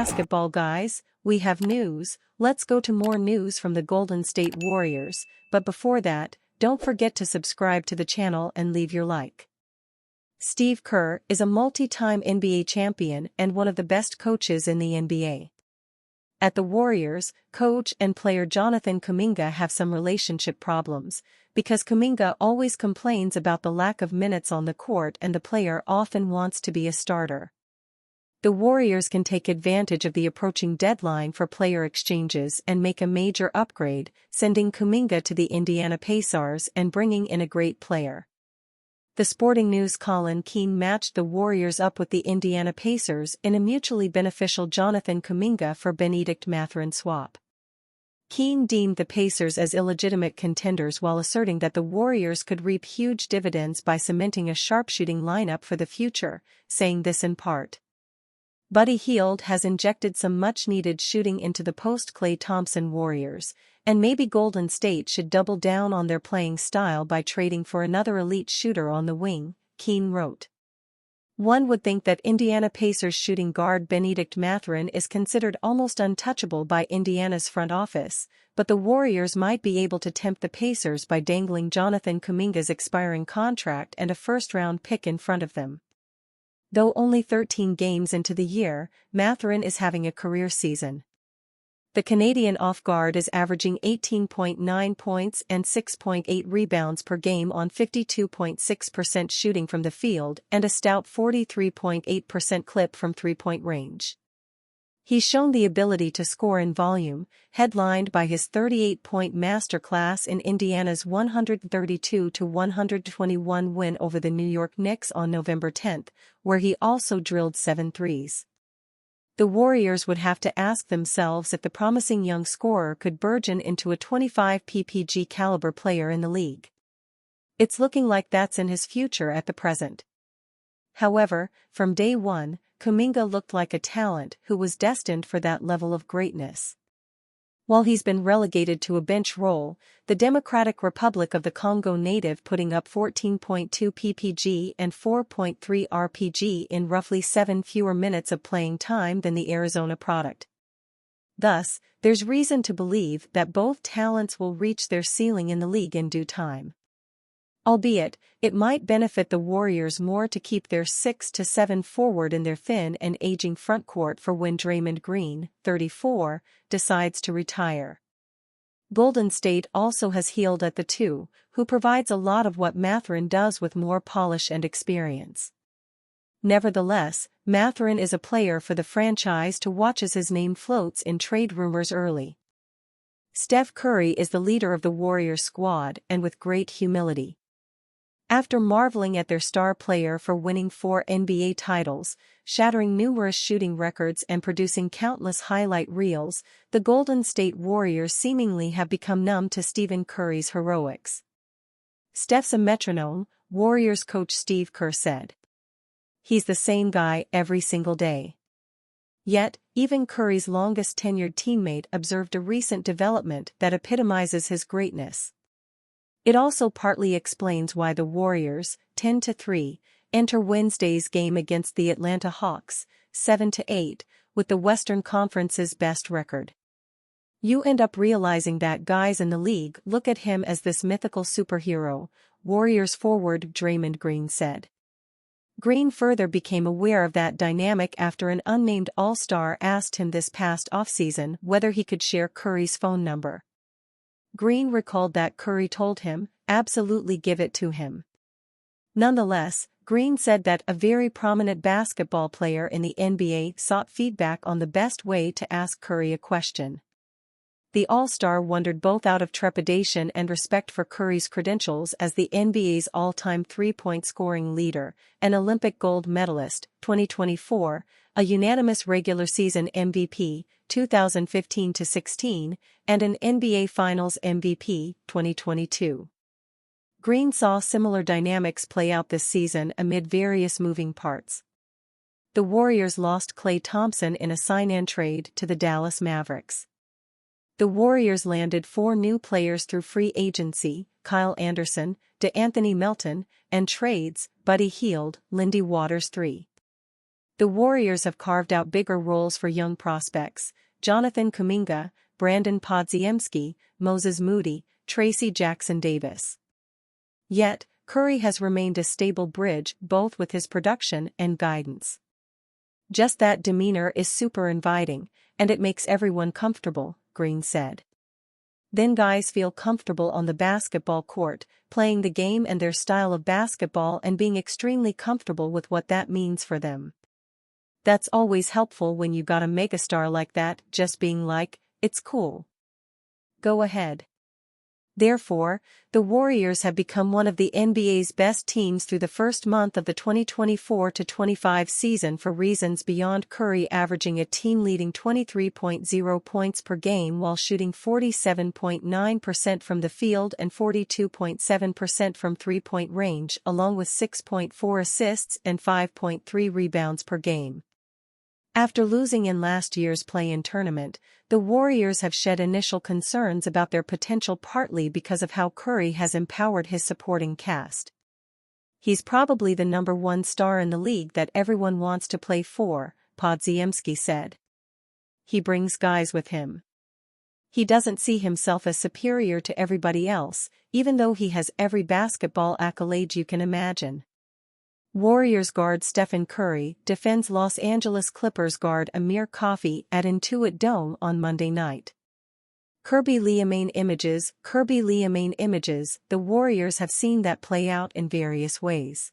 basketball guys, we have news. Let's go to more news from the Golden State Warriors, but before that, don't forget to subscribe to the channel and leave your like. Steve Kerr is a multi-time NBA champion and one of the best coaches in the NBA. At the Warriors, coach and player Jonathan Kuminga have some relationship problems, because Kuminga always complains about the lack of minutes on the court and the player often wants to be a starter. The Warriors can take advantage of the approaching deadline for player exchanges and make a major upgrade, sending Kuminga to the Indiana Pacers and bringing in a great player. The Sporting News' Colin Keane matched the Warriors up with the Indiana Pacers in a mutually beneficial Jonathan Kuminga for Benedict Mathurin swap. Keane deemed the Pacers as illegitimate contenders while asserting that the Warriors could reap huge dividends by cementing a sharpshooting lineup for the future, saying this in part. Buddy Hield has injected some much-needed shooting into the post-Klay Thompson Warriors, and maybe Golden State should double down on their playing style by trading for another elite shooter on the wing, Keane wrote. One would think that Indiana Pacers shooting guard Benedict Mathurin is considered almost untouchable by Indiana's front office, but the Warriors might be able to tempt the Pacers by dangling Jonathan Kuminga's expiring contract and a first-round pick in front of them. Though only 13 games into the year, Mathurin is having a career season. The Canadian off-guard is averaging 18.9 points and 6.8 rebounds per game on 52.6% shooting from the field and a stout 43.8% clip from three-point range. He's shown the ability to score in volume, headlined by his 38-point masterclass in Indiana's 132-121 win over the New York Knicks on November 10, where he also drilled 7 threes. The Warriors would have to ask themselves if the promising young scorer could burgeon into a 25 ppg caliber player in the league. It's looking like that's in his future at the present. However, from day one, Kuminga looked like a talent who was destined for that level of greatness. While he's been relegated to a bench role, the Democratic Republic of the Congo native putting up 14.2 ppg and 4.3 rpg in roughly 7 fewer minutes of playing time than the Arizona product. Thus, there's reason to believe that both talents will reach their ceiling in the league in due time. Albeit, it might benefit the Warriors more to keep their 6 to 7 forward in their thin and aging frontcourt for when Draymond Green, 34, decides to retire. Golden State also has Hield at the 2, who provides a lot of what Mathurin does with more polish and experience. Nevertheless, Mathurin is a player for the franchise to watch as his name floats in trade rumors early. Steph Curry is the leader of the Warriors squad and with great humility. After marveling at their star player for winning 4 NBA titles, shattering numerous shooting records and producing countless highlight reels, the Golden State Warriors seemingly have become numb to Stephen Curry's heroics. "Steph's a metronome," Warriors coach Steve Kerr said. "He's the same guy every single day." Yet, even Curry's longest-tenured teammate observed a recent development that epitomizes his greatness. It also partly explains why the Warriors, 10-3, enter Wednesday's game against the Atlanta Hawks, 7-8, with the Western Conference's best record. "You end up realizing that guys in the league look at him as this mythical superhero," Warriors forward Draymond Green said. Green further became aware of that dynamic after an unnamed All-Star asked him this past offseason whether he could share Curry's phone number. Green recalled that Curry told him, "Absolutely, give it to him." Nonetheless, Green said that a very prominent basketball player in the NBA sought feedback on the best way to ask Curry a question. The All-Star wondered both out of trepidation and respect for Curry's credentials as the NBA's all-time three-point scoring leader, an Olympic gold medalist, 2024, a unanimous regular season MVP, 2015-16, and an NBA Finals MVP, 2022. Green saw similar dynamics play out this season amid various moving parts. The Warriors lost Klay Thompson in a sign-and trade to the Dallas Mavericks. The Warriors landed 4 new players through free agency: Kyle Anderson, DeAnthony Melton, and trades: Buddy Hield, Lindy Waters III. The Warriors have carved out bigger roles for young prospects: Jonathan Kuminga, Brandon Podziemski, Moses Moody, Tracy Jackson-Davis. Yet, Curry has remained a stable bridge both with his production and guidance. "Just that demeanor is super inviting, and it makes everyone comfortable," Green said. "Then guys feel comfortable on the basketball court, playing the game and their style of basketball and being extremely comfortable with what that means for them. That's always helpful when you got a megastar like that just being like, it's cool. Go ahead." Therefore, the Warriors have become one of the NBA's best teams through the first month of the 2024-25 season for reasons beyond Curry averaging a team-leading 23.0 points per game while shooting 47.9% from the field and 42.7% from three-point range, along with 6.4 assists and 5.3 rebounds per game. After losing in last year's play-in tournament, the Warriors have shed initial concerns about their potential, partly because of how Curry has empowered his supporting cast. "He's probably the number one star in the league that everyone wants to play for," Podziemski said. "He brings guys with him. He doesn't see himself as superior to everybody else, even though he has every basketball accolade you can imagine." Warriors guard Stephen Curry defends Los Angeles Clippers guard Amir Coffey at Intuit Dome on Monday night. Kirby Liamane images. The Warriors have seen that play out in various ways.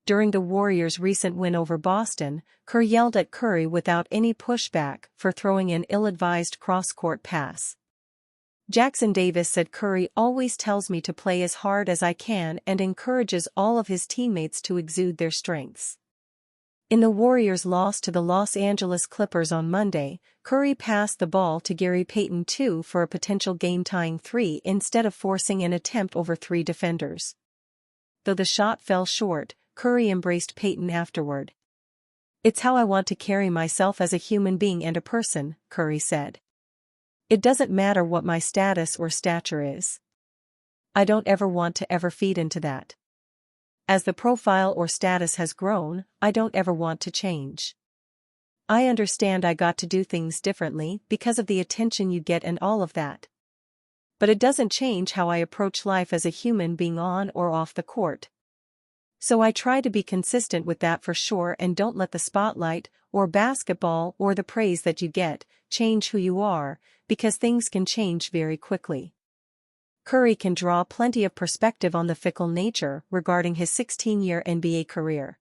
During the Warriors' recent win over Boston, Kerr yelled at Curry without any pushback for throwing an ill-advised cross-court pass. Jackson-Davis said, "Curry always tells me to play as hard as I can and encourages all of his teammates to exude their strengths." In the Warriors' loss to the Los Angeles Clippers on Monday, Curry passed the ball to Gary Payton II for a potential game-tying three instead of forcing an attempt over three defenders. Though the shot fell short, Curry embraced Payton afterward. "It's how I want to carry myself as a human being and a person," Curry said. "It doesn't matter what my status or stature is. I don't ever want to ever feed into that. As the profile or status has grown, I don't ever want to change. I understand I got to do things differently because of the attention you get and all of that. But it doesn't change how I approach life as a human being on or off the court. So I try to be consistent with that for sure and don't let the spotlight, or basketball or the praise that you get, change who you are, because things can change very quickly." Curry can draw plenty of perspective on the fickle nature regarding his 16-year NBA career.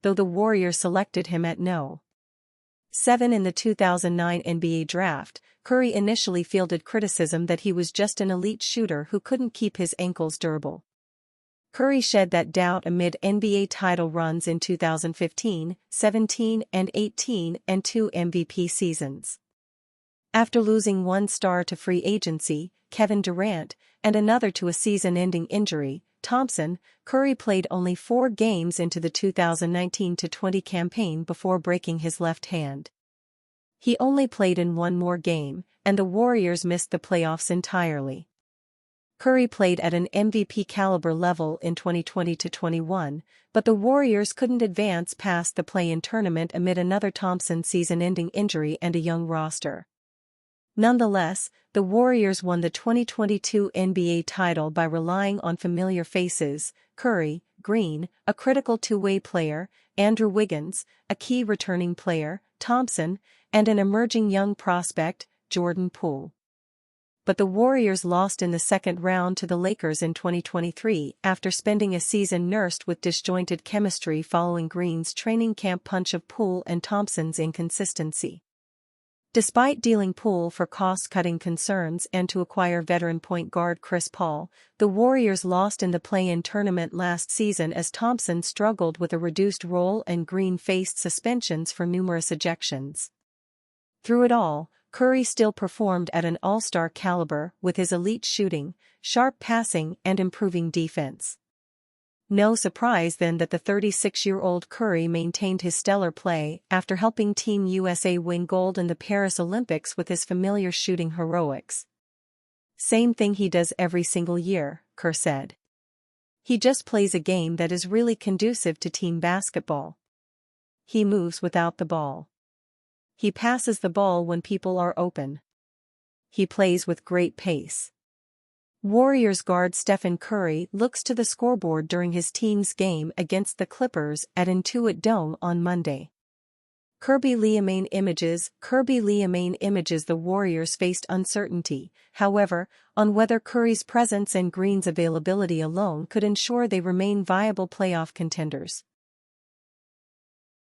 Though the Warriors selected him at No. 7 in the 2009 NBA draft, Curry initially fielded criticism that he was just an elite shooter who couldn't keep his ankles durable. Curry shed that doubt amid NBA title runs in 2015, 17, and 18 and 2 MVP seasons. After losing one star to free agency, Kevin Durant, and another to a season-ending injury, Thompson, Curry played only 4 games into the 2019-20 campaign before breaking his left hand. He only played in one more game, and the Warriors missed the playoffs entirely. Curry played at an MVP caliber level in 2020-21, but the Warriors couldn't advance past the play-in tournament amid another Thompson season-ending injury and a young roster. Nonetheless, the Warriors won the 2022 NBA title by relying on familiar faces: Curry, Green, a critical two-way player, Andrew Wiggins, a key returning player, Thompson, and an emerging young prospect, Jordan Poole. But the Warriors lost in the second round to the Lakers in 2023 after spending a season nursed with disjointed chemistry following Green's training camp punch of Poole and Thompson's inconsistency. Despite dealing Poole for cost-cutting concerns and to acquire veteran point guard Chris Paul, the Warriors lost in the play-in tournament last season as Thompson struggled with a reduced role and Green faced suspensions for numerous ejections. Through it all, Curry still performed at an all-star caliber with his elite shooting, sharp passing, and improving defense. No surprise then that the 36-year-old Curry maintained his stellar play after helping Team USA win gold in the Paris Olympics with his familiar shooting heroics. "Same thing he does every single year," Kerr said. "He just plays a game that is really conducive to team basketball. he moves without the ball. He passes the ball when people are open. He plays with great pace. Warriors guard Stephen Curry looks to the scoreboard during his team's game against the Clippers at Intuit Dome on Monday. Kirby Liamane images. The Warriors faced uncertainty, however, on whether Curry's presence and Green's availability alone could ensure they remain viable playoff contenders.